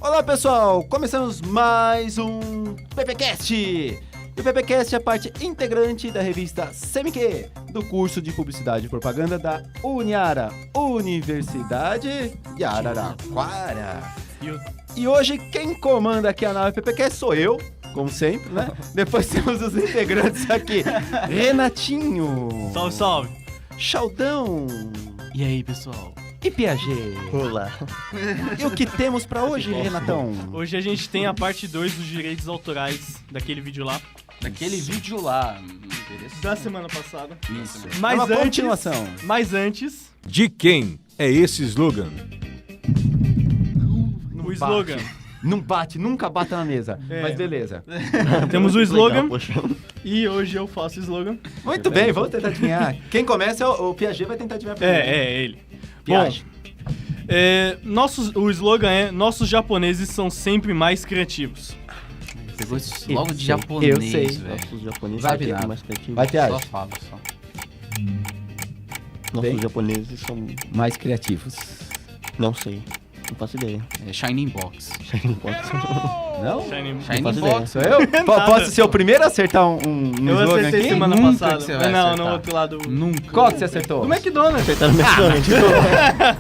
Olá pessoal, começamos mais um PPcast. E o PPcast é a parte integrante da revista CMQ, do curso de Publicidade e Propaganda da Uniara, Universidade de Araraquara. E hoje quem comanda aqui a nave PPcast sou eu, como sempre, né? Depois temos os integrantes aqui, Renatinho. Salve, salve. Chaldão. E aí, pessoal? E Piaget. Olá. E o que temos pra hoje, Renatão? Hoje a gente tem a parte 2 dos direitos autorais daquele vídeo lá. Daquele vídeo lá. Da semana passada. Isso. Mas uma antes, continuação. Mas antes, De quem é esse slogan? o slogan. Não bate, nunca bata na mesa. É. Mas beleza. Temos o slogan Legal, poxa. e hoje eu faço o slogan. Muito bem, vamos tentar adivinhar. Quem começa, o Piaget vai tentar adivinhar primeiro. É ele. Piaget. Bom, o slogan é: nossos japoneses são sempre mais criativos. Pegou isso logo de sei, japonês, eu sei. velho. Nossos japoneses Vai, são sempre Bernardo. mais criativos. Vai, Só Piaget. fala, só. Nossos Bem. japoneses são... Mais criativos. Não sei. Não faço ideia. É Shining Box. Não posso. Não? Shining. Shining faço Box. Sou eu? Posso ser o primeiro a acertar um Eu slogan acertei aqui? semana Nunca passada. que você vai Não, acertar. no outro lado. Nunca. Qual que você acertou? Do McDonald's. Acertaram minha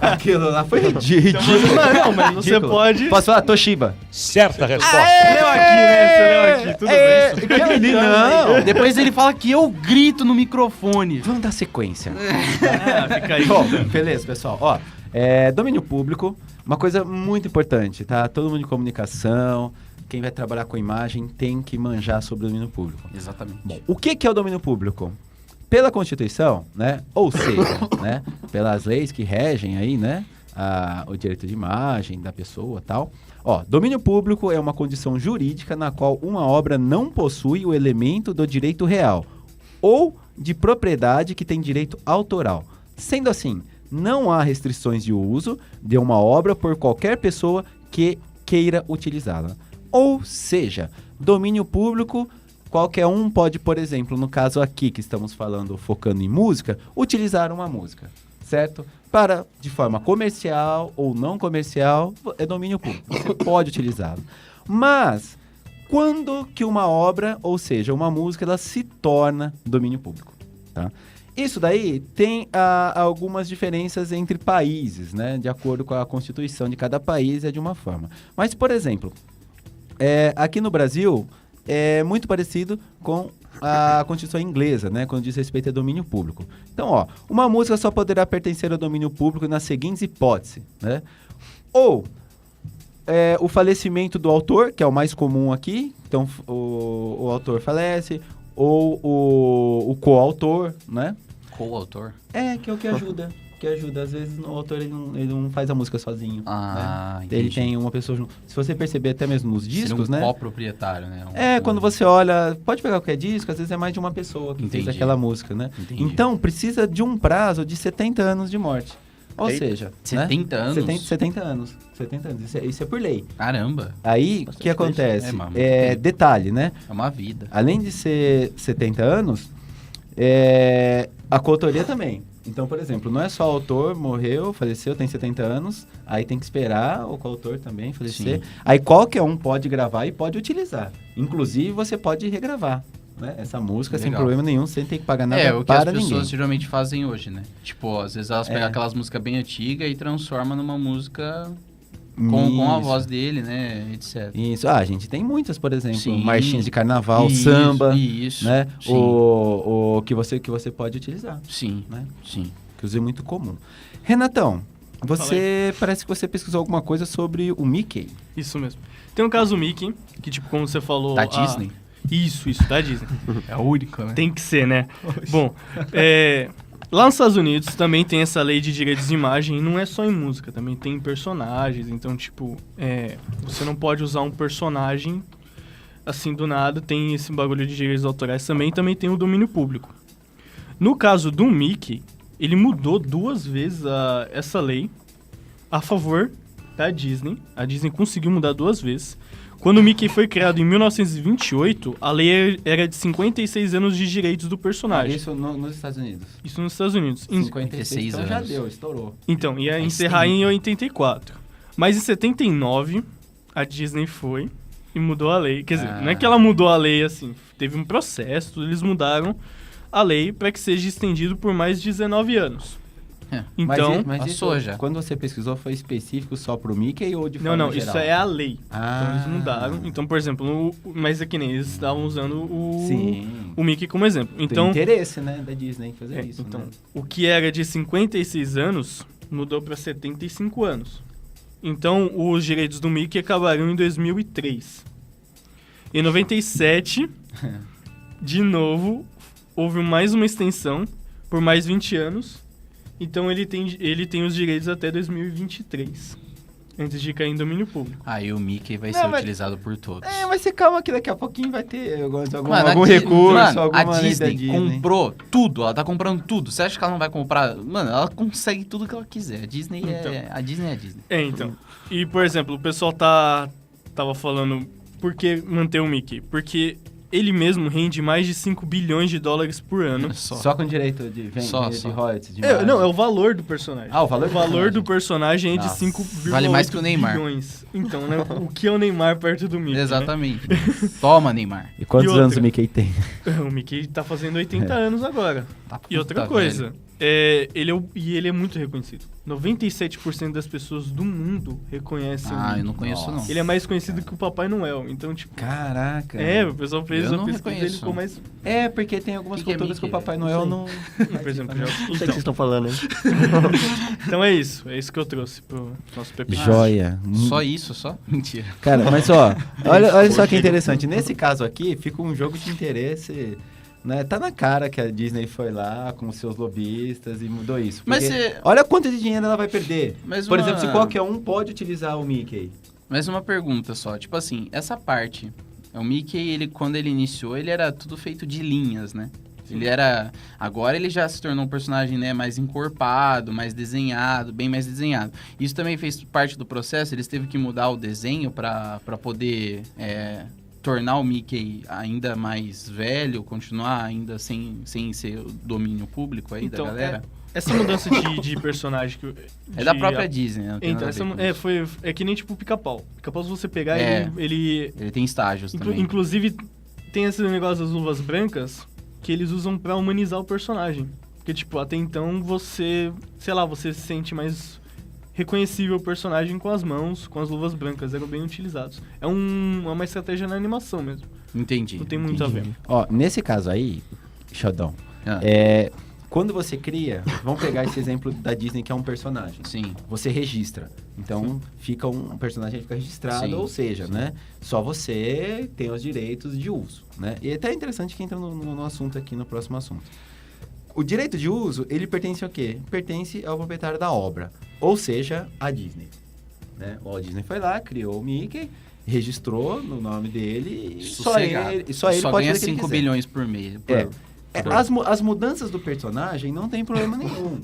Aquilo lá foi ridículo. Não, mas você Ridículo. pode. Posso falar? Toshiba. Certa resposta. Você leu aqui, né? Você leu aqui, tudo bem. Que eu li, não. Depois ele fala que eu grito no microfone. Vamos dar sequência. Ah, fica aí. Bom, beleza, pessoal. Ó, domínio público, uma coisa muito importante, tá? Todo mundo de comunicação, quem vai trabalhar com imagem tem que manjar sobre o domínio público. Exatamente. Bom, o que é o domínio público? Pela Constituição, né? Ou seja, né? Pelas leis que regem aí, né? O direito de imagem da pessoa e tal. Ó, domínio público é uma condição jurídica na qual uma obra não possui o elemento do direito real ou de propriedade que tem direito autoral. Sendo assim, não há restrições de uso de uma obra por qualquer pessoa que queira utilizá-la. Ou seja, domínio público, qualquer um pode, por exemplo, no caso aqui que estamos falando, focando em música, utilizar uma música, certo? Para, de forma comercial ou não comercial, é domínio público, você pode utilizá-lo. Mas, quando que uma obra, ou seja, uma música, ela se torna domínio público, tá? Isso daí tem algumas diferenças entre países, né? De acordo com a Constituição de cada país é de uma forma. Mas, por exemplo, aqui no Brasil é muito parecido com a Constituição inglesa, né? Quando diz respeito a domínio público. Então, ó, uma música só poderá pertencer ao domínio público nas seguintes hipóteses, né? Ou o falecimento do autor, que é o mais comum aqui, então o autor falece, ou o coautor, né? Co-autor. Que é o que ajuda. Que ajuda. Às vezes o autor ele não faz a música sozinho. Ah, né? entendi. Ele tem uma pessoa junto. Se você perceber até mesmo nos discos, Seria um né? coproprietário, né? Quando você olha, pode pegar qualquer disco, às vezes é mais de uma pessoa que fez Entendi. aquela música, né? Entendi. Então precisa de um prazo de 70 anos de morte. Ou seja, 70 né? anos? 70 anos. 70 anos. Isso é por lei. Caramba. Aí, o Bastante que acontece? tempo. Muito tempo. Detalhe, né? É uma vida. Além de ser 70 anos, a coautoria também. Então, por exemplo, não é só o autor morreu, faleceu, tem 70 anos, aí tem que esperar o coautor também falecer. Sim. Aí qualquer um pode gravar e pode utilizar. Inclusive, você pode regravar, né? Essa música sem Legal. problema nenhum, sem ter que pagar nada É, o que as para pessoas ninguém. geralmente fazem hoje, né? Tipo, às vezes elas pegam aquelas músicas bem antigas e transformam numa música com a Isso. voz dele, né? Etc. Isso. A gente tem muitas, por exemplo, Sim. marchinhas de carnaval, Isso, samba, Isso. né? Sim. O que você pode utilizar, Sim. né? Sim. Que é muito comum. Renatão, parece que você pesquisou alguma coisa sobre o Mickey. Isso mesmo. Tem um caso Mickey, que tipo, como você falou... Da Disney? Isso, da Disney. É o único, né? Tem que ser, né? Bom, lá nos Estados Unidos também tem essa lei de direitos de imagem, e não é só em música, também tem em personagens. Então, tipo, você não pode usar um personagem assim do nada, tem esse bagulho de direitos autorais também tem o domínio público. No caso do Mickey, ele mudou 2 vezes essa lei a favor da Disney. A Disney conseguiu mudar 2 vezes. Quando o Mickey foi criado em 1928, a lei era de 56 anos de direitos do personagem. Isso nos Estados Unidos. Isso nos Estados Unidos. 56 então já anos. deu, estourou. Então, ia Faz encerrar tempo. em 84. Mas em 79, a Disney foi e mudou a lei. Quer dizer, não é que ela mudou a lei assim, teve um processo, eles mudaram a lei para que seja estendido por mais de 19 anos. Então, mas passou isso, já. quando você pesquisou, foi específico só pro Mickey ou de forma não, geral? isso é a lei. Ah. Então eles mudaram. Então, por exemplo, mas é que nem eles estavam usando Sim. o Mickey como exemplo. Então, Tem interesse, né, da Disney em fazer isso, então, né? o que era de 56 anos mudou para 75 anos. Então, os direitos do Mickey acabaram em 2003. Em 97, de novo, houve mais uma extensão por mais 20 anos. Então, ele tem os direitos até 2023, antes de cair em domínio público. Aí o Mickey vai ser utilizado por todos. Mas você calma que daqui a pouquinho vai ter algum Mano, recurso, mano, alguma a lei Disney da Disney. comprou tudo, ela tá comprando tudo. Você acha que ela não vai comprar? Mano, ela consegue tudo que ela quiser. A Disney é a Disney. Então. E, por exemplo, o pessoal tava falando por que manter o Mickey? Porque ele mesmo rende mais de 5 bilhões de dólares por ano. Só com direito de venda, Só. de royalties, de É imagem. não, é o valor do personagem. Ah, o valor do do personagem é de Nossa. 5,8 Vale mais que o Neymar. bilhões. Então, né? O que é o Neymar perto do Mickey? Exatamente. Toma, Neymar. E quantos E outra? anos o Mickey tem? Né? O Mickey tá fazendo 80 anos agora. Tá E outra puta, coisa, velho. ele é muito reconhecido. 97% das pessoas do mundo reconhecem o Ah, Mickey. eu não conheço, não. Ele é mais conhecido que o Papai Noel. Então, tipo... Caraca. o pessoal fez Eu uma não pesquisa dele reconheço. ficou mais... É, porque tem algumas Que é culturas que o Mickey? Papai Noel não... Por exemplo, já... Não sei o que Então, vocês estão falando aí. então é isso que eu trouxe pro nosso PP. Joia. Só isso, só? Mentira. Cara, mas ó, olha só que interessante. Nesse caso aqui, fica um jogo de interesse, né? Tá na cara que a Disney foi lá com seus lobistas e mudou isso. Mas Porque você- olha quanto de dinheiro ela vai perder. Mas Por uma- exemplo, se qualquer um pode utilizar o Mickey. Mais uma pergunta só. Tipo assim, essa parte... O Mickey, quando ele iniciou, ele era tudo feito de linhas, né? Ele era... Agora ele já se tornou um personagem, né, mais encorpado, mais desenhado, bem mais desenhado. Isso também fez parte do processo? Eles teve que mudar o desenho para poder tornar o Mickey ainda mais velho, continuar ainda sem ser o domínio público aí Então, da galera? Essa mudança de personagem... É da própria Disney, né? Não tem Então, nada a ver com isso. é que nem tipo o Pica-Pau. Pica-Pau, se você pegar, É. ele Ele tem estágios também. inclusive, tem esse negócio das luvas brancas que eles usam pra humanizar o personagem. Porque, tipo, até então você, sei lá, você se sente mais reconhecível o personagem com as mãos, com as luvas brancas. Eram bem utilizados. É uma estratégia na animação mesmo. Entendi. Não tem muito a ver. Ó, nesse caso aí, Xodão, Ah, quando você cria, vamos pegar esse exemplo da Disney que é um personagem. Sim. Você registra. Então, fica um personagem fica registrado, Sim, ou seja, né? Só você tem os direitos de uso, né? E é até interessante que entra no assunto aqui, no próximo assunto. O direito de uso, ele pertence ao quê? Pertence ao proprietário da obra, ou seja, a Disney. Né? A Disney foi lá, criou o Mickey, registrou no nome dele e só ele pode Só ganha fazer o que ele 5 quiser. bilhões por mês. As mudanças do personagem não tem problema nenhum.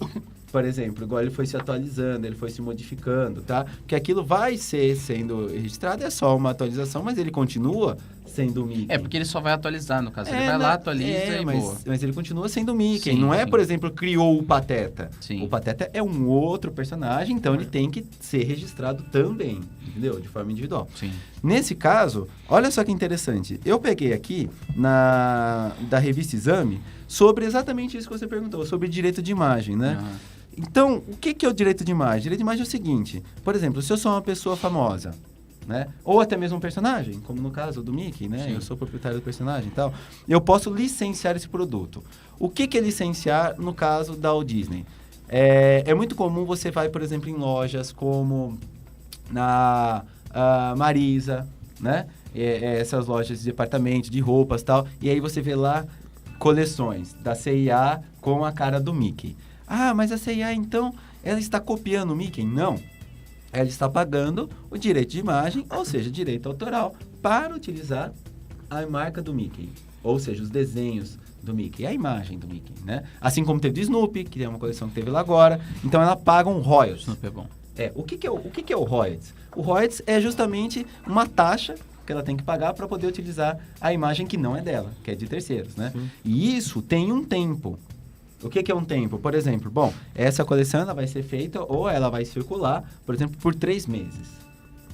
Por exemplo, igual ele foi se atualizando, ele foi se modificando, tá? Porque aquilo vai ser sendo registrado, é só uma atualização, mas ele continua sendo o Mickey. É, porque ele só vai atualizar, no caso. Ele vai lá, atualiza e boa. mas ele continua sendo o Mickey. Sim, não é, sim. por exemplo, criou o Pateta. Sim. O Pateta é um outro personagem, então ele tem que ser registrado também, entendeu? De forma individual. Sim. Nesse caso, olha só que interessante. Eu peguei aqui da revista Exame sobre exatamente isso que você perguntou, sobre direito de imagem, né? Aham. Então, o que é o direito de imagem? Direito de imagem é o seguinte, por exemplo, se eu sou uma pessoa famosa, né? Ou até mesmo um personagem, como no caso do Mickey, né? Sim. Eu sou proprietário do personagem e tal. Eu posso licenciar esse produto. O que é licenciar no caso da Walt Disney? É muito comum você vai, por exemplo, em lojas como na Marisa, né? Essas lojas de departamento, de roupas e tal. E aí você vê lá coleções da C&A com a cara do Mickey. Ah, mas a C&A, então, ela está copiando o Mickey? Não. Ela está pagando o direito de imagem, ou seja, direito autoral, para utilizar a marca do Mickey. Ou seja, os desenhos do Mickey, a imagem do Mickey, né? Assim como teve do Snoopy, que é uma coleção que teve lá agora. Então, ela paga um royalties. Snoopy é bom. O que é o royalties? O royalties é justamente uma taxa que ela tem que pagar para poder utilizar a imagem que não é dela, que é de terceiros, né? E isso tem um tempo. O que é um tempo? Por exemplo, bom, essa coleção ela vai ser feita ou ela vai circular, por exemplo, por 3 meses.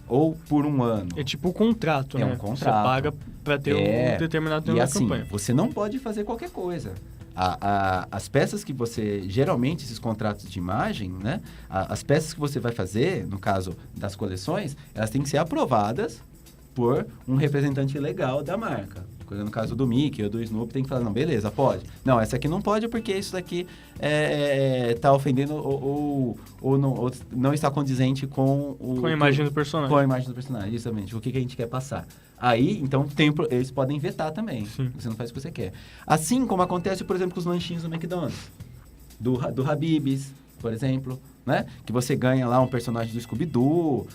ou por um ano. É tipo um contrato, É né? um contrato. Você paga pra ter um determinado tempo E na assim, campanha. você não pode fazer qualquer coisa. As peças que você... Geralmente, esses contratos de imagem, né? As peças que você vai fazer, no caso das coleções, elas têm que ser aprovadas por um representante legal da marca. No caso do Mickey ou do Snoopy, tem que falar, não, beleza, pode. Não, essa aqui não pode porque isso daqui tá ofendendo ou não está condizente com Com a imagem do personagem. Com a imagem do personagem, justamente. O que a gente quer passar. Aí, então, eles podem vetar também. Sim. Você não faz o que você quer. Assim como acontece, por exemplo, com os lanchinhos do McDonald's. Do Habib's, por exemplo, né? Que você ganha lá um personagem do Scooby-Doo,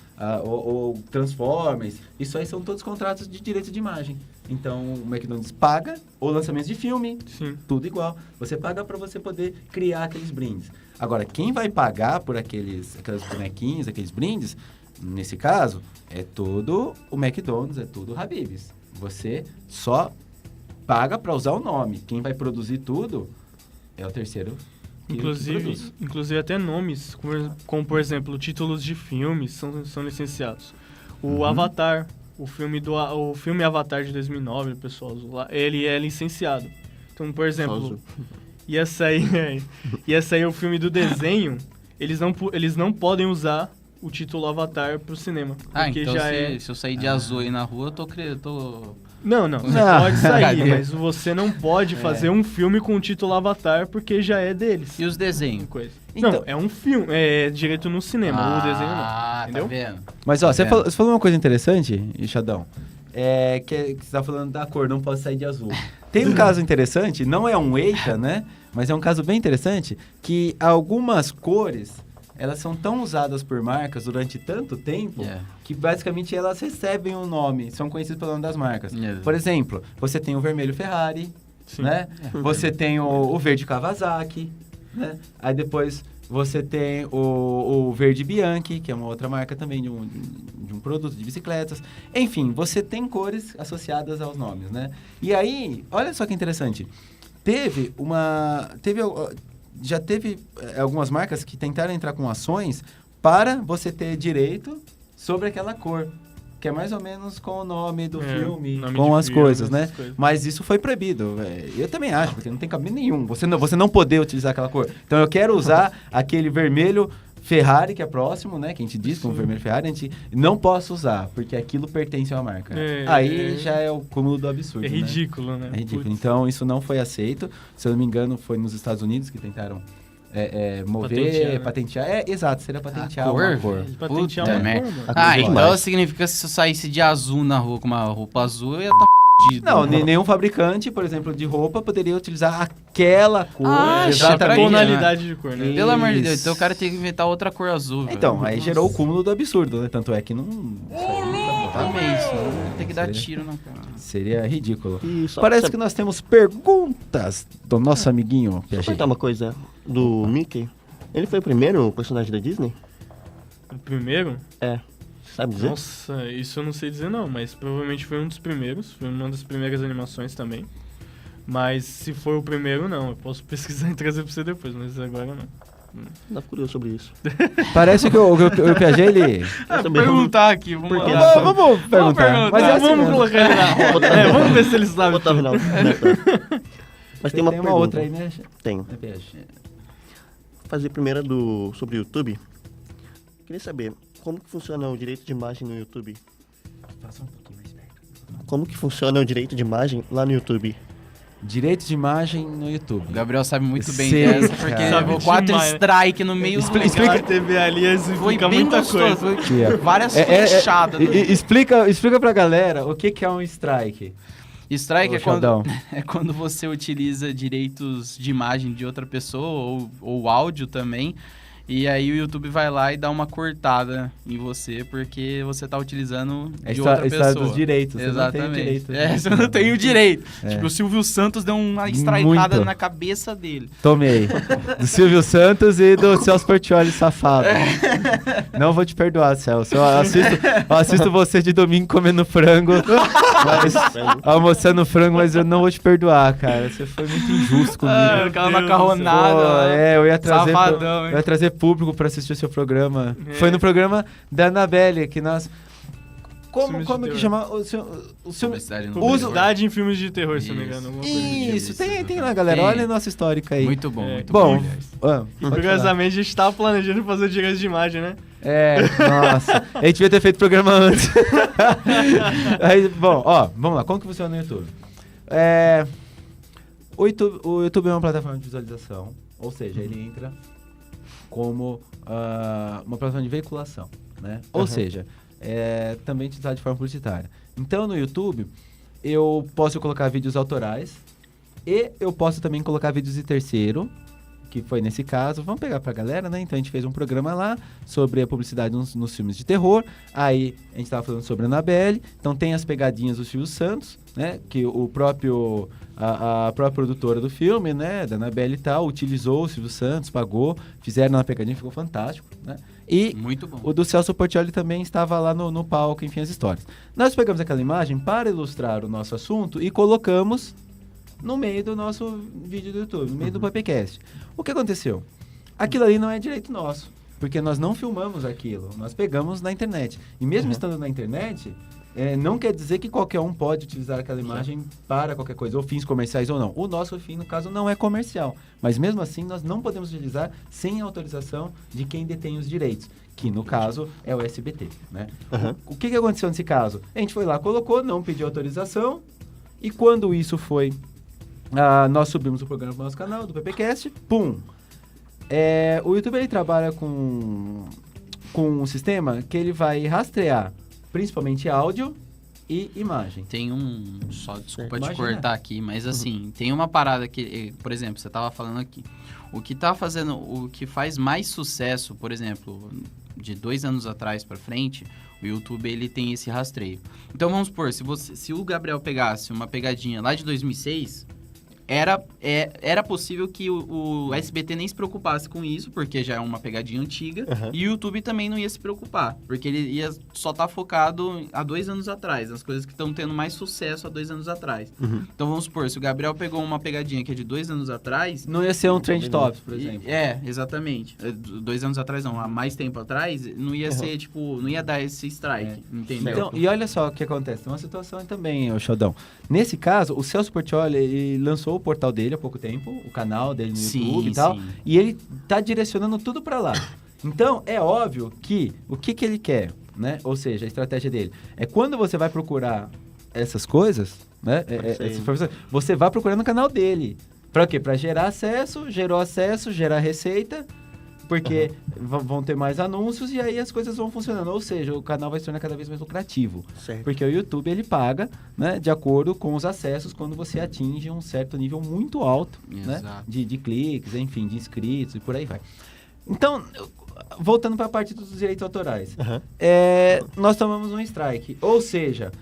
ou Transformers. Isso aí são todos contratos de direito de imagem. Então, o McDonald's paga o lançamento de filme, Sim. tudo igual. Você paga para você poder criar aqueles brindes. Agora, quem vai pagar por aqueles bonequinhos, aqueles brindes, nesse caso, é tudo o McDonald's, é tudo o Habib's. Você só paga para usar o nome. Quem vai produzir tudo é o terceiro. Inclusive até nomes, como por exemplo, títulos de filmes são licenciados. O Avatar, o filme Avatar de 2009, pessoal, ele é licenciado. Então, por exemplo, ia sair o filme do desenho, eles não podem usar o título Avatar pro cinema. Porque então já se eu sair de azul aí na rua, eu tô... Não, você pode sair, mas você não pode fazer um filme com o título Avatar porque já é deles. E os desenhos? Então, não, é um filme, é direito no cinema, o desenho não. Entendeu? Tá vendo? Mas, ó, você falou uma coisa interessante, Xadão, que você tá falando da cor, não pode sair de azul. Tem um caso interessante, não é um EITA, né? Mas é um caso bem interessante, que algumas cores, elas são tão usadas por marcas durante tanto tempo, que basicamente elas recebem um nome, são conhecidas pelo nome das marcas. Por exemplo, você tem o vermelho Ferrari, né? Você tem o verde Kawasaki, né? Aí depois você tem o verde Bianchi, que é uma outra marca também de um produto de bicicletas. Enfim, você tem cores associadas aos nomes, né? E aí, olha só que interessante. Já teve algumas marcas que tentaram entrar com ações para você ter direito sobre aquela cor. Que é mais ou menos com o nome do filme, com as coisas, né? Mas isso foi proibido. Eu também acho, porque não tem cabimento nenhum. Você não poder utilizar aquela cor. Então, eu quero usar aquele vermelho Ferrari, que é próximo, né? Que a gente diz como vermelho Ferrari, a gente não posso usar, porque aquilo pertence a uma marca. Aí já é o cúmulo do absurdo, É ridículo, né? É ridículo. Então, isso não foi aceito. Se eu não me engano, foi nos Estados Unidos que tentaram patentear. Exato, seria patentear uma cor. Patentear uma cor, então significa que se eu saísse de azul na rua com uma roupa azul, eu ia estar fudido. Não, nenhum fabricante, por exemplo, de roupa poderia utilizar aquela cor. Exatamente. Tonalidade de cor, né? Pelo amor de Deus, então o cara tem que inventar outra cor azul. Então, aí gerou o cúmulo do absurdo, né? Tanto é que não... Tem que dar tiro na cara. Seria ridículo. Parece que nós temos perguntas do nosso amiguinho Piaget. Vou contar uma coisa do Mickey. Ele foi o primeiro personagem da Disney? O primeiro? Sabe dizer? Nossa, isso eu não sei dizer não, mas provavelmente foi um dos primeiros. Foi uma das primeiras animações também. Mas se for o primeiro, não. Eu posso pesquisar e trazer pra você depois, mas agora não. Dá curioso sobre isso. Parece que o Piaget, ele... Vou perguntar aqui, vamos perguntar. Mas vamos colocar ele na roda. Vamos ver se ele sabe. Botar final. Mas tem uma pergunta. outra aí, né? Tem. Fazer primeiro sobre o YouTube. Queria saber como que funciona o direito de imagem no YouTube. Passa um pouquinho mais perto. Como que funciona o direito de imagem lá no YouTube? Direito de imagem no YouTube. O Gabriel sabe muito bem Sei, dessa, porque cara. levou 4 strike no meio Explica a TV ali, foi fica bem muita gostoso, coisa. foi várias flechadas. Explica pra galera o que é um strike. Strike é quando você utiliza direitos de imagem de outra pessoa ou áudio também. E aí o YouTube vai lá e dá uma cortada em você, porque você tá utilizando de outra pessoa. Dos direitos. Exatamente. Você não tem o direito. Tipo, o Silvio Santos deu uma strikeada na cabeça dele. Tomei. Do Silvio Santos e do Celso Portiolli, safado. Não vou te perdoar, Celso. Eu assisto você de domingo comendo frango, almoçando frango, mas eu não vou te perdoar, cara. Você foi muito injusto comigo. Aquela macarronada. Eu ia trazer... Safadão, eu ia trazer público pra assistir o seu programa. Foi no programa da Anabelle que nós... Como Filmes que de terror. chama? O filme... Publicidade no Publicidade em filmes de terror, se não me engano. alguma coisa assim. Isso, tem lá, exatamente. galera. Tem. Olha a nossa histórica aí. Muito bom, É. muito Bom, bom. aliás. pode falar. Curiosamente, a gente tava planejando fazer direito de imagem, né? Nossa. A gente devia ter feito o programa antes. Aí, bom, vamos lá. Como que funciona no YouTube? O YouTube é uma plataforma de visualização, ou seja, ele entra como uma plataforma de veiculação, né? Ou seja, também utilizado de forma publicitária. Então, no YouTube, eu posso colocar vídeos autorais e eu posso também colocar vídeos de terceiro, que foi nesse caso. Vamos pegar pra galera, né? Então, a gente fez um programa lá sobre a publicidade nos filmes de terror. Aí, a gente tava falando sobre a Annabelle. Então, tem as pegadinhas do Silvio Santos, né? Que o próprio... A própria produtora do filme, né, da Annabelle e tal, utilizou o Silvio Santos, pagou, fizeram uma pegadinha, ficou fantástico, né? E Muito bom. o do Celso Portiolli também estava lá no palco, enfim, as histórias. Nós pegamos aquela imagem para ilustrar o nosso assunto e colocamos no meio do nosso vídeo do YouTube, no meio do podcast. O que aconteceu? Aquilo ali não é direito nosso, porque nós não filmamos aquilo, nós pegamos na internet. E mesmo estando na internet... não quer dizer que qualquer um pode utilizar aquela imagem para qualquer coisa, ou fins comerciais ou não. O nosso fim, no caso, não é comercial. Mas mesmo assim, nós não podemos utilizar sem autorização de quem detém os direitos, que no caso é o SBT, né? O que aconteceu nesse caso? A gente foi lá, colocou, não pediu autorização, e quando isso foi... nós subimos o programa para o nosso canal, do PPcast, pum! O YouTube, ele trabalha com um sistema que ele vai rastrear principalmente áudio e imagem. Tem desculpa te Imagina. cortar aqui, mas assim, tem uma parada que, por exemplo, você tava falando aqui, o que faz mais sucesso, por exemplo, de 2 anos atrás pra frente, o YouTube, ele tem esse rastreio. Então, vamos supor, se o Gabriel pegasse uma pegadinha lá de 2006... Era possível que o SBT nem se preocupasse com isso, porque já é uma pegadinha antiga, e o YouTube também não ia se preocupar, porque ele ia só estar focado há 2 anos atrás, nas coisas que estão tendo mais sucesso há 2 anos atrás. Então vamos supor, se o Gabriel pegou uma pegadinha que é de 2 anos atrás... Não ia ser um Trend Tops, por exemplo. Exatamente. 2 anos atrás não, há mais tempo atrás, não ia ser, tipo, não ia dar esse strike, entendeu? Então, e olha só o que acontece, tem uma situação aí também, Xaldão. Nesse caso, o Celso Portiolli, ele lançou o portal dele há pouco tempo, o canal dele no YouTube e tal, e ele tá direcionando tudo para lá. Então, é óbvio que o que ele quer, né? Ou seja, a estratégia dele é quando você vai procurar essas coisas, né? Você vai procurar no canal dele. Para quê? Para gerar acesso, gerar receita, porque vão ter mais anúncios e aí as coisas vão funcionando. Ou seja, o canal vai se tornar cada vez mais lucrativo. Certo. Porque o YouTube, ele paga, né, de acordo com os acessos quando você atinge um certo nível muito alto, né, de cliques, enfim, de inscritos e por aí vai. Então, voltando para a parte dos direitos autorais. Nós tomamos um strike. Ou seja,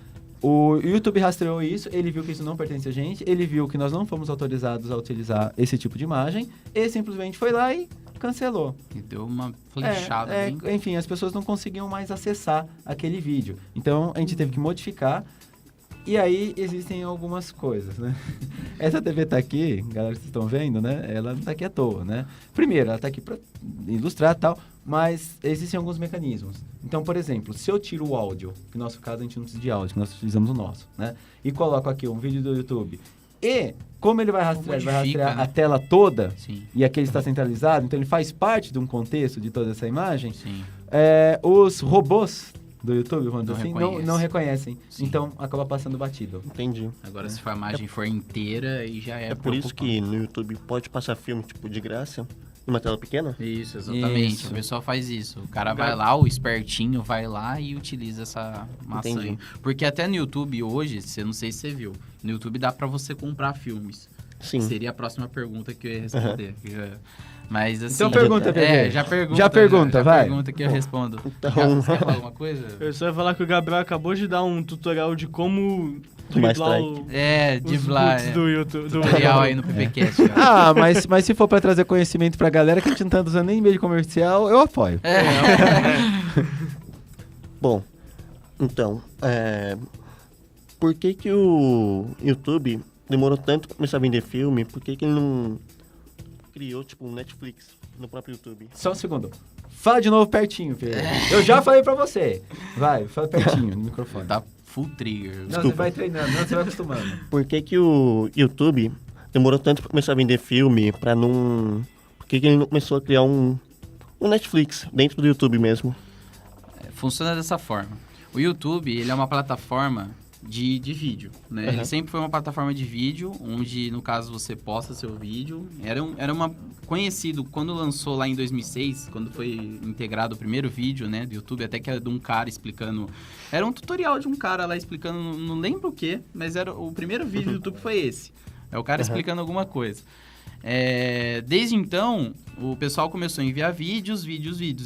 o YouTube rastreou isso, ele viu que isso não pertence a gente, ele viu que nós não fomos autorizados a utilizar esse tipo de imagem, e simplesmente foi lá e cancelou. E deu uma flechada, hein? Enfim, as pessoas não conseguiam mais acessar aquele vídeo. Então, a gente teve que modificar. E aí, existem algumas coisas, né? Essa TV tá aqui, galera que vocês estão vendo, né? Ela não tá aqui à toa, né? Primeiro, ela tá aqui para ilustrar e tal, mas existem alguns mecanismos. Então, por exemplo, se eu tiro o áudio, que no nosso caso a gente não precisa de áudio, que nós utilizamos o nosso, né? E coloco aqui um vídeo do YouTube. E, como ele vai rastrear, né? a tela toda, Sim. e aqui ele está centralizado, então ele faz parte de um contexto de toda essa imagem, Sim. Os robôs do YouTube, vamos dizer assim, reconhece. não reconhecem. Sim. Então, acaba passando batido. Entendi. Agora, se a imagem for inteira, aí já é É por isso que preocupante. no YouTube pode passar filme, tipo, de graça, numa tela pequena? Isso, exatamente. Isso. O pessoal faz isso. O cara vai lá, o espertinho vai lá e utiliza essa maçã. Entendi. aí. Porque até no YouTube hoje, não sei se você viu, no YouTube dá pra você comprar filmes. Sim. Seria a próxima pergunta que eu ia responder. Mas assim... Então pergunta, PV. já pergunta. Já pergunta, vai. Pergunta que eu respondo. Então- Você quer falar alguma coisa? Eu só ia falar que o Gabriel acabou de dar um tutorial de como Tomar driblar strike. os Driblar. boots do YouTube. Do Tutorial aí no PPcast. ó. Mas se for pra trazer conhecimento pra galera que a gente não tá usando nem meio comercial, eu apoio. Bom, então, por que que o YouTube demorou tanto pra começar a vender filme? Por que que ele não criou, tipo, um Netflix no próprio YouTube? Só um segundo. Fala de novo pertinho, Pedro. Eu já falei pra você. Vai, fala pertinho no microfone. Tá full trigger. Não, você vai treinando, não, você vai acostumando. Por que que o YouTube demorou tanto pra começar a vender filme, pra não... Por que que ele não começou a criar um Netflix dentro do YouTube mesmo? Funciona dessa forma. O YouTube, ele é uma plataforma de vídeo, né? Uhum. Ele sempre foi uma plataforma de vídeo, onde, no caso, você posta seu vídeo. Era uma... Conhecido, quando lançou lá em 2006, quando foi integrado o primeiro vídeo, né, do YouTube, até que era de um cara explicando... Era um tutorial de um cara lá explicando, não lembro o quê, mas era o primeiro vídeo do YouTube foi esse. É o cara explicando alguma coisa. Desde então, o pessoal começou a enviar vídeos.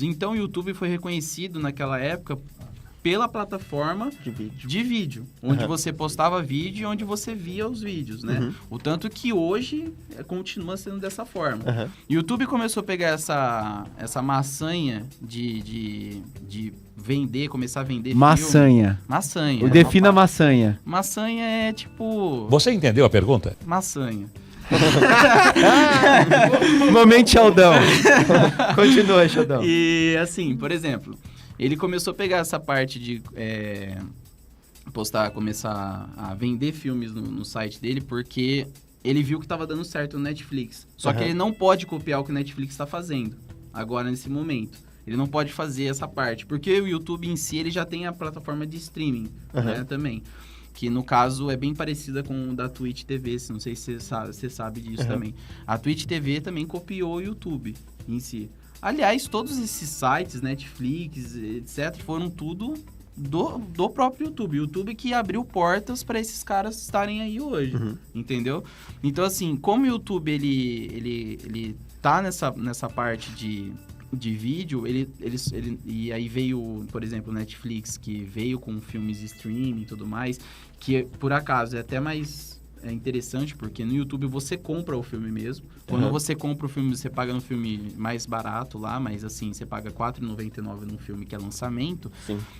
Então, o YouTube foi reconhecido naquela época pela plataforma de vídeo, onde você postava vídeo e onde você via os vídeos, né? O tanto que hoje continua sendo dessa forma. O YouTube começou a pegar essa maçanha de vender, começar a vender Maçanha. filme. Maçanha. Defina maçanha. Maçanha é tipo... Você entendeu a pergunta? Maçanha. Momento Sheldão. Continua, Sheldão. E assim, por exemplo, ele começou a pegar essa parte de começar a vender filmes no site dele, porque ele viu que estava dando certo no Netflix. Só que ele não pode copiar o que o Netflix está fazendo agora, nesse momento. Ele não pode fazer essa parte, porque o YouTube em si, ele já tem a plataforma de streaming, né, também. Que, no caso, é bem parecida com o da Twitch TV, não sei se você sabe disso também. A Twitch TV também copiou o YouTube em si. Aliás, todos esses sites, Netflix, etc., foram tudo do próprio YouTube. O YouTube que abriu portas para esses caras estarem aí hoje, entendeu? Então, assim, como o YouTube, ele tá nessa parte de vídeo, e aí veio, por exemplo, o Netflix, que veio com filmes streaming e tudo mais, que, por acaso, é até mais... É interessante, porque no YouTube você compra o filme mesmo. Quando você compra o filme, você paga no filme mais barato lá, mas assim, você paga R$ 4,99 num filme que é lançamento,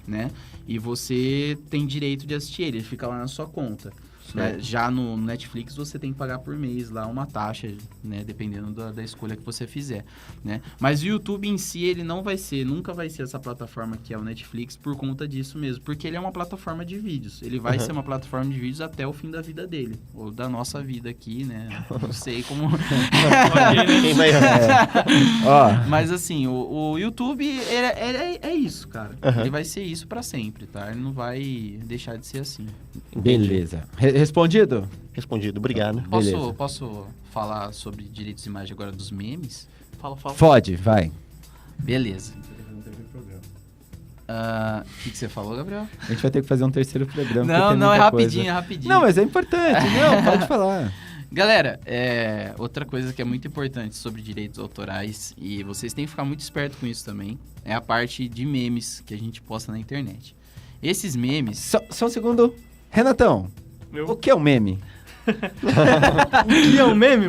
né? E você tem direito de assistir ele fica lá na sua conta. Né? Já no Netflix você tem que pagar por mês lá uma taxa, né? Dependendo da escolha que você fizer, né? Mas o YouTube em si, ele nunca vai ser essa plataforma que é o Netflix por conta disso mesmo, porque ele é uma plataforma de vídeos. Ele vai ser uma plataforma de vídeos até o fim da vida dele, ou da nossa vida aqui, né? Não sei como... Quem vai... Mas assim, o YouTube é isso, cara. Ele vai ser isso pra sempre, tá? Ele não vai deixar de ser assim. Beleza. Respondido? Respondido, obrigado. Posso falar sobre direitos de imagem agora dos memes? Fala. Fode, vai. Beleza. O que você falou, Gabriel? A gente vai ter que fazer um terceiro programa. porque tem Não, é muita rapidinho, coisa. é rapidinho. Não, mas é importante. Não, pode falar. Galera, outra coisa que é muito importante sobre direitos autorais, e vocês têm que ficar muito espertos com isso também, é a parte de memes que a gente posta na internet. Esses memes... Só um segundo. Renatão, o que é um meme? O que é um meme?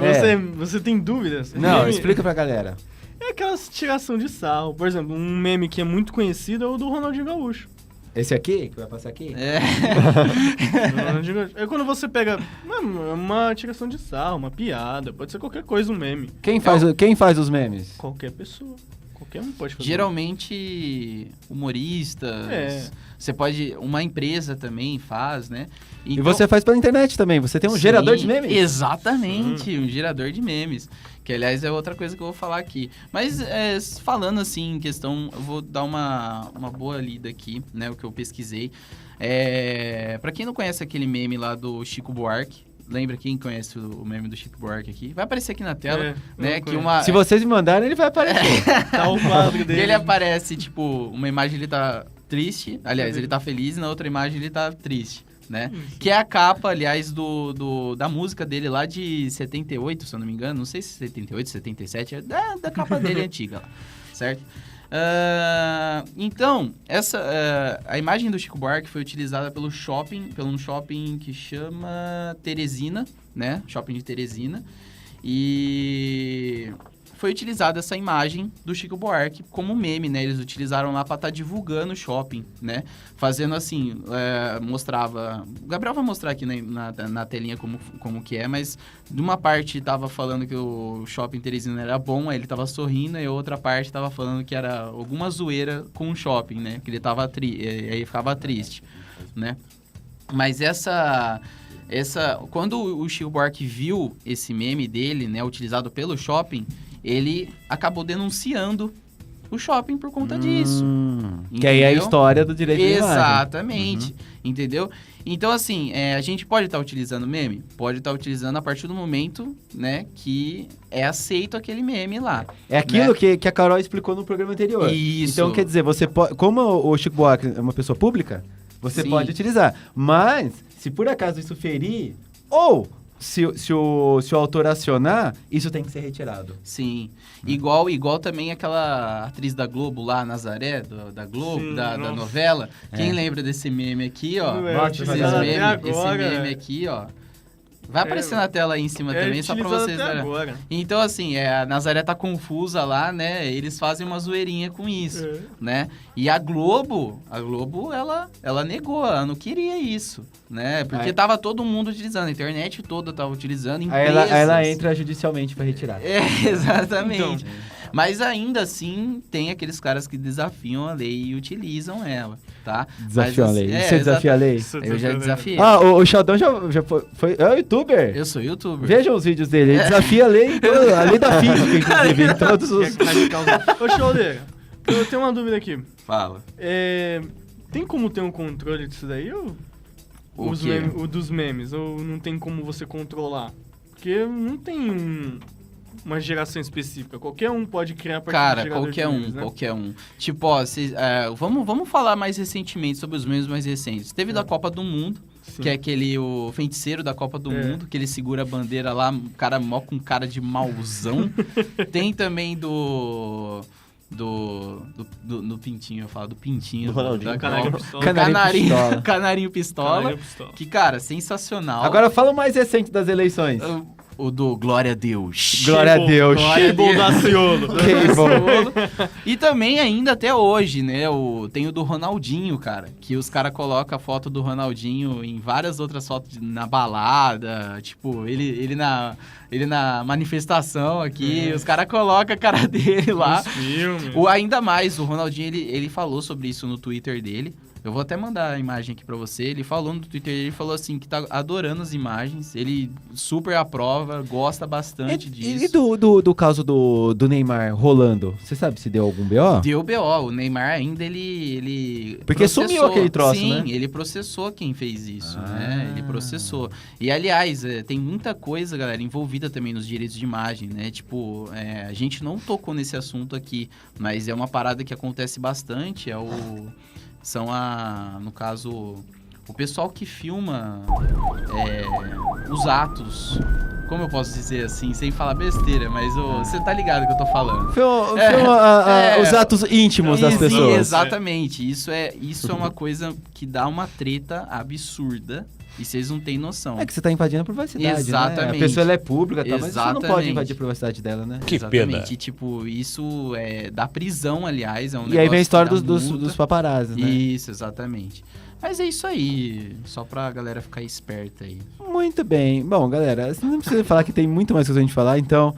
Você tem dúvidas? Não, Meme explica pra galera. é aquela tiração de sarro. Por exemplo, um meme que é muito conhecido é o do Ronaldinho Gaúcho. Esse aqui, que vai passar aqui? Do Ronaldinho Gaúcho. É quando você pega uma tiração de sarro, uma piada, pode ser qualquer coisa, um meme. Quem faz os memes? Qualquer pessoa. Qualquer um pode fazer. Geralmente, humoristas... Você pode... Uma empresa também faz, né? E você faz pela internet também. Você tem um gerador de memes? Exatamente, um gerador de memes. Que, aliás, é outra coisa que eu vou falar aqui. Mas, falando assim, em questão... Eu vou dar uma boa lida aqui, né? O que eu pesquisei. Pra quem não conhece aquele meme lá do Chico Buarque... Lembra quem conhece o meme do Chico Buarque aqui? Vai aparecer aqui na tela, né? Se vocês me mandarem, ele vai aparecer. Tá o quadro dele. E ele aparece, tipo, uma imagem ele tá triste, aliás, ele tá feliz, e na outra imagem ele tá triste, né? Que é a capa, aliás, da música dele lá de 78, se eu não me engano, não sei se 78, 77, é da capa dele antiga lá, certo? Então, a imagem do Chico Buarque foi utilizada pelo um shopping que chama Teresina, né? Shopping de Teresina. E foi utilizada essa imagem do Chico Buarque como meme, né? Eles utilizaram lá pra estar divulgando o shopping, né? Fazendo assim, mostrava... O Gabriel vai mostrar aqui na telinha como que é, mas de uma parte tava falando que o shopping Teresina era bom, aí ele tava sorrindo, e a outra parte tava falando que era alguma zoeira com o shopping, né? Que ele tava aí ficava triste, né? Mas quando o Chico Buarque viu esse meme dele, né, utilizado pelo shopping, ele acabou denunciando o shopping por conta disso. Que aí é a Entendeu? história do direito de imagem. Exatamente. Entendeu? Então, assim, a gente pode estar utilizando meme? Pode estar utilizando a partir do momento, né, que é aceito aquele meme lá. É aquilo né? que a Carol explicou no programa anterior. Isso. Então, quer dizer, você pode... Como o Chico Buarque é uma pessoa pública, você Sim. pode utilizar. Mas, se por acaso isso ferir, ou se o autor acionar, isso tem que ser retirado. Sim. Igual também aquela atriz da Globo lá, Nazaré, da Globo, Sim, da nossa. novela. Quem lembra desse meme aqui, ó? Não é Nossa, utilizado até Esse agora. meme aqui, ó. Vai aparecer na tela aí em cima também, só pra utilizado vocês até verem. agora. Então, assim, a Nazaré tá confusa lá, né? Eles fazem uma zoeirinha com isso, né? E a Globo, ela negou, ela não queria isso, né? Porque Aí- tava todo mundo utilizando, a internet toda tava utilizando, Aí empresas... ela entra judicialmente pra retirar. Exatamente. Então. Mas ainda assim, tem aqueles caras que desafiam a lei e utilizam ela, tá? Desafiou a Mas, lei. assim, Você desafia a lei? Eu já desafiei. Ah, o Sheldon já foi... É o youtuber. Eu sou youtuber. Vejam os vídeos dele. Ele desafia a lei da física, inclusive. Em todos os... Ô, Choldeira, eu tenho uma dúvida aqui. Fala. Tem como ter um controle disso daí? Ou O quê? o dos memes? Ou não tem como você controlar? Porque não tem uma geração específica. Qualquer um pode criar a partir do Cara, gerador de memes, né? qualquer um. Tipo, ó, vamos falar mais recentemente sobre os memes mais recentes. Teve da Copa do Mundo, Sim. que é o feiticeiro da Copa do Mundo, que ele segura a bandeira lá, um cara mó com cara de mauzão. Tem também do Pintinho, eu falo, do Pintinho. Do Ronaldinho. da Canarinho Copa. Pistola. Canarinho Pistola. Canarinho Pistola. Canarinho Pistola. Que, cara, sensacional. Agora fala o mais recente das eleições. O do Glória a Deus. Glória a Deus. Cable Daciolo. Cable. E também ainda até hoje, né? Tem o do Ronaldinho, cara. Que os caras colocam a foto do Ronaldinho em várias outras fotos na balada. Tipo, ele na manifestação aqui. Os caras colocam a cara dele lá. Os filmes. Ainda mais, o Ronaldinho, ele falou sobre isso no Twitter dele. Eu vou até mandar a imagem aqui pra você. Ele falou no Twitter, ele falou assim, que tá adorando as imagens. Ele super aprova, gosta bastante disso. E do caso do Neymar rolando? Você sabe se deu algum BO? Deu BO, o Neymar ainda ele Porque sumiu aquele troço, Sim, né? ele processou quem fez isso, né? Ele processou. E, aliás, tem muita coisa, galera, envolvida também nos direitos de imagem, né? Tipo, a gente não tocou nesse assunto aqui, mas é uma parada que acontece bastante, no caso, o pessoal que filma os atos. Como eu posso dizer assim, sem falar besteira, mas você tá ligado que eu tô falando. Os atos íntimos das Sim, pessoas. exatamente. Isso é uma coisa que dá uma treta absurda. E vocês não têm noção. É que você tá invadindo a privacidade, né? Exatamente. A pessoa ela é pública, tá, mas você não pode Exatamente. invadir a privacidade dela, né? Que Exatamente. pena. E, tipo, isso dá prisão, aliás. É um E aí vem a negócio história que dá dos multa. paparazzi, né? Isso, exatamente. Mas é isso aí. Só pra galera ficar esperta aí. Muito bem. Bom, galera, você não precisa falar que tem muito mais coisa a gente falar, então...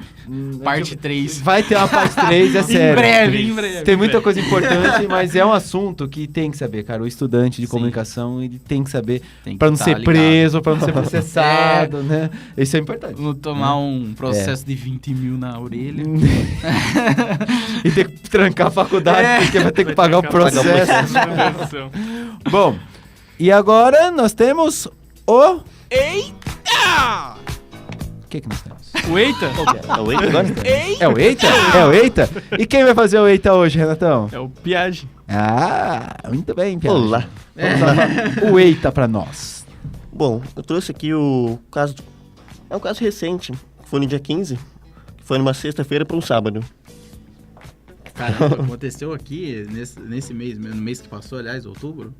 Parte 3. Vai ter uma parte 3, é sério. Em breve. Tem muita coisa importante, mas é um assunto que tem que saber, cara. O estudante de Sim. comunicação, ele tem que saber Tem que pra não tá ser ligado. preso, pra não ser processado, né? Isso é importante. Não tomar um processo de 20 mil na orelha. E ter que trancar a faculdade, porque vai ter que pagar o processo. Meu Deus do céu. Bom, e agora nós temos o... Eita! O que nós temos? O Eita É o Eita agora? É o Eita? É o Eita? E quem vai fazer o Eita hoje, Renatão? é o Piage. Ah, muito bem, Piara. Olá. Vamos lá. O Eita pra nós. Bom, eu trouxe aqui o caso... É um caso recente, que foi no dia 15, que foi numa sexta-feira para um sábado. Caramba, aconteceu aqui nesse mês, no mês que passou, aliás, outubro?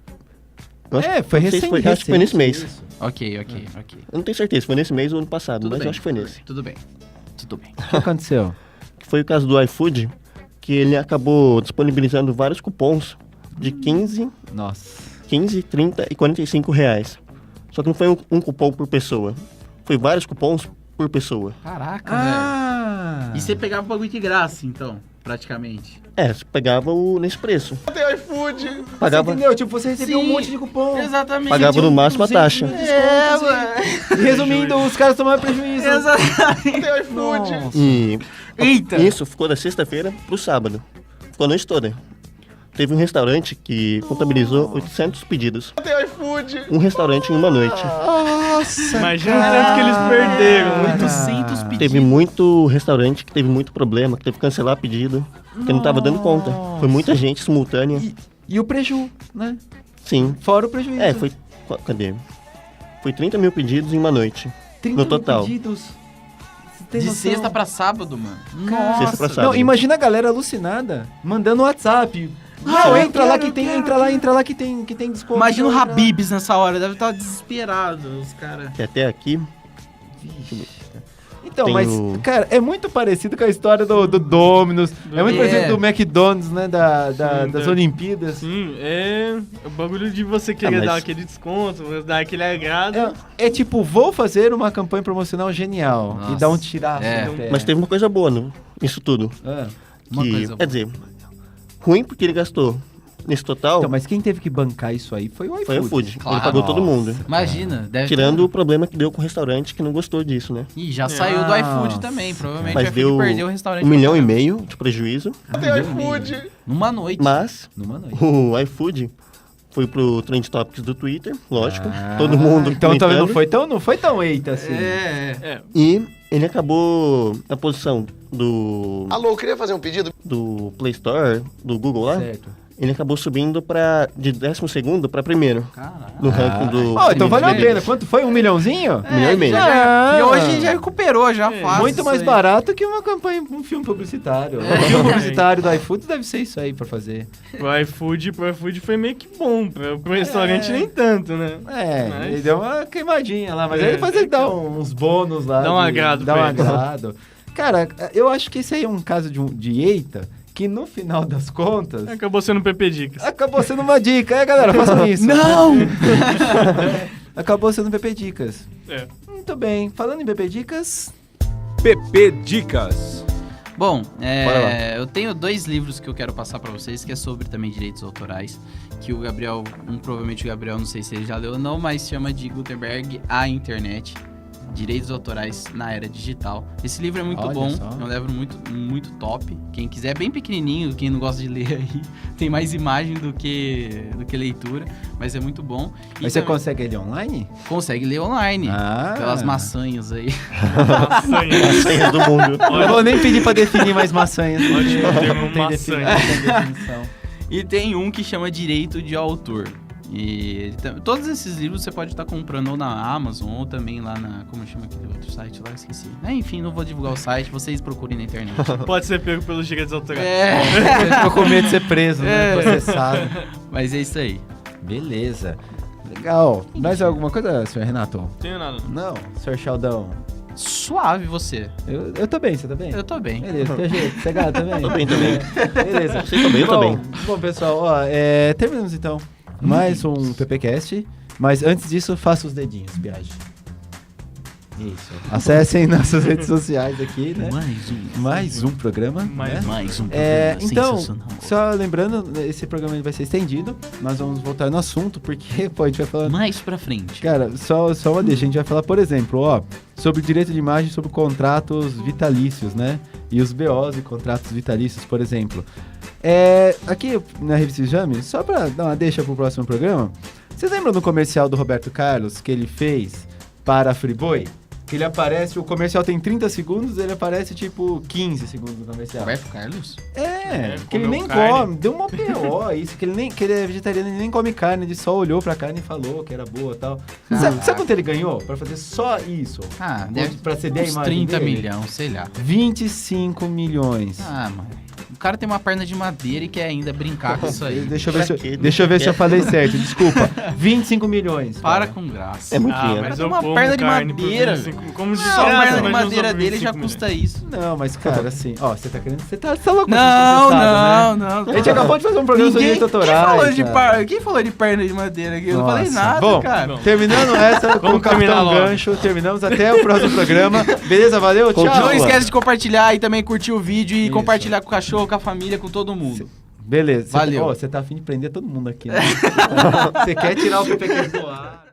Eu acho- Foi não sei se recente. acho que foi nesse mês. Isso. Ok. Eu não tenho certeza se foi nesse mês ou ano passado, Tudo mas bem. eu acho que foi nesse. Tudo bem. Tudo bem. O que aconteceu? que foi o caso do iFood, que ele acabou disponibilizando vários cupons de 15, Nossa. 30 e 45 reais. Só que não foi um cupom por pessoa. Foi vários cupons por pessoa. Caraca, Ah! velho. E você pegava o bagulho de graça, então, praticamente. Você pegava nesse preço. Tem iFood. Você Pagava, entendeu? Tipo, você recebeu Sim. um monte de cupom. Exatamente. pagava no máximo a taxa. É, Resumindo, os caras tomaram prejuízo. exatamente. Tem iFood. Nossa. E Eita. isso ficou da sexta-feira pro sábado. Ficou a noite toda. Teve um restaurante que contabilizou 800 pedidos. Tem iFood. Um restaurante em uma noite. Nossa. Imagina o tanto que eles perderam. Cara. 800 pedidos. Teve muito restaurante que teve muito problema, que teve que cancelar pedido, porque não tava dando conta. Foi muita gente simultânea. E o preju, né? Sim. Fora o prejuízo. Foi... Cadê? Foi 30 mil pedidos em uma noite. 30 no total. mil pedidos. Você tem De noção? sexta pra sábado, mano. Sexta pra Não, sábado. imagina a galera alucinada, mandando WhatsApp. Não, entra lá que tem, entra lá que tem desconto. Imagina o Entra lá. Habibs nessa hora, deve estar desesperado, os caras. Que até aqui, Então, Tem mas, o- cara, é muito parecido com a história do Domino's, é muito É. parecido do McDonald's, né, Sim, das da- Olimpíadas. Sim, é o bagulho de você querer mas- dar aquele desconto, dar aquele agrado. É tipo, vou fazer uma campanha promocional genial e Nossa. dar um tiraço É. no pé. mas teve uma coisa boa nisso tudo. Ah. Uma Que, coisa quer dizer, ruim porque ele gastou nesse total, Então, mas quem teve que bancar isso aí foi o iFood. foi o food. Claro. Ele pagou todo mundo. Imagina, deve Tirando o problema que deu com o restaurante que não gostou disso, né? Ih, já saiu do Nossa. iFood também, provavelmente Mas o iFood deu perdeu o restaurante. 1,5 milhão de prejuízo, Tem iFood. Numa noite. mas Numa noite. o iFood foi pro Trend Topics do Twitter, lógico. Ah, Todo mundo Então comentando. não foi tão eita assim. É. E ele acabou na posição Alô, eu queria fazer um pedido. do Play Store, do Google lá. Certo. Ele acabou subindo de 12º para primeiro Caralho. no ranking do... Ó, então valeu a Trend pena. Quanto foi? 1 milhãozinho? 1,5 milhão. Ah. E hoje já recuperou, já faz. Muito isso mais aí. barato que uma campanha, um filme publicitário. Um filme publicitário do iFood deve ser isso aí pra fazer. Pro iFood foi meio que bom, pro restaurante nem tanto, né? É, Mas- ele deu uma queimadinha lá, mas É. aí depois ele dá uns bônus lá. Dá um agrado Dá um pra eles. agrado. Cara, eu acho que esse aí é um caso de eita, que no final das contas, Acabou sendo PP Dicas. acabou sendo uma dica. É, galera, façam isso. Não! Acabou sendo PP Dicas. É. Muito bem. Falando em PP Dicas, PP Dicas. Bom, Bora lá. eu tenho 2 livros que eu quero passar pra vocês, que é sobre também direitos autorais, que o Gabriel, provavelmente o Gabriel, não sei se ele já leu ou não, mas chama de Gutenberg, a Internet, Direitos Autorais na Era Digital. Esse livro é muito Olha bom, só. é um livro muito top. Quem quiser, é bem pequenininho, quem não gosta de ler aí, tem mais imagem do que leitura, mas é muito bom. E mas você também consegue ele online? consegue ler online, Ah. pelas maçanhas aí. Senha do mundo. Eu vou nem pedir pra definir mais maçanhas. Ótimo termo, Não tem maçanha. não tem definição. E tem um que chama Direito de Autor. E todos esses livros você pode estar comprando ou na Amazon ou também lá na... Como chama aquele outro site lá? Esqueci. Enfim, não vou divulgar o site, vocês procurem na internet. Pode ser pego pelos direitos autorais. Você ficou com medo de ser preso, né? É. Processado. Mas é isso aí. Beleza. Legal. Mais alguma coisa, senhor Renato? Não tenho nada. Não, senhor Chaldão. Suave você. Eu tô bem, você tá bem? Eu tô bem. Beleza, tem jeito. Cegado também? Tô bem também. Beleza. Vocês estão bem, eu tô bem. Bom, pessoal, ó, terminamos então mais um PPcast. Mas antes disso, faça os dedinhos, viagem. Isso. Acessem nossas redes sociais aqui, né? Mais um programa. né? Mais um Então, só lembrando, esse programa ele vai ser estendido. Nós vamos voltar no assunto, porque pô, a gente vai falar. Mais pra frente. Cara, só uma deixa. A gente vai falar, por exemplo, ó, sobre direito de imagem, sobre contratos vitalícios, né? E os BOs e contratos vitalícios, por exemplo. Aqui na Revista Exame, só pra dar uma deixa pro próximo programa, vocês lembram do comercial do Roberto Carlos que ele fez para a Friboi? Que ele aparece, o comercial tem 30 segundos, ele aparece tipo 15 segundos no comercial. Roberto Carlos? Que ele comeu nem carne. come, deu uma P.O. isso, que ele é vegetariano, ele nem come carne, ele só olhou pra carne e falou que era boa e tal. Sabe quanto ele ganhou pra fazer só isso? Ah, deve Pra ceder a uns imagem 30 dele? milhões, sei lá. 25 milhões. Ah, mano. O cara tem uma perna de madeira e quer ainda brincar com isso aí. Deixa eu ver, Pra quê? deixa eu ver se eu falei certo. Desculpa. 25 milhões. Para cara. com graça. É muito Ah, dinheiro. mas Tem eu uma como perna de carne por madeira. 25, como de Só a graça, perna de mas não madeira só por dele já 25 custa milhões. isso. Não, mas cara, assim, ó, você tá querendo... Você tá louco? Não, né? não. A gente acabou de fazer um programa sobre direito autorais. Quem falou de perna de madeira aqui? Eu não falei Nossa. nada, Bom, cara. Não. terminando essa com o Vamos terminar Capitão logo. Gancho, terminamos até o próximo programa. Beleza, valeu, tchau. Continua. Não esquece de compartilhar e também curtir o vídeo e Isso. compartilhar com o cachorro, com a família, com todo mundo. Beleza. Valeu. Você tá afim de prender todo mundo aqui, né? Você quer tirar o PPQ do ar.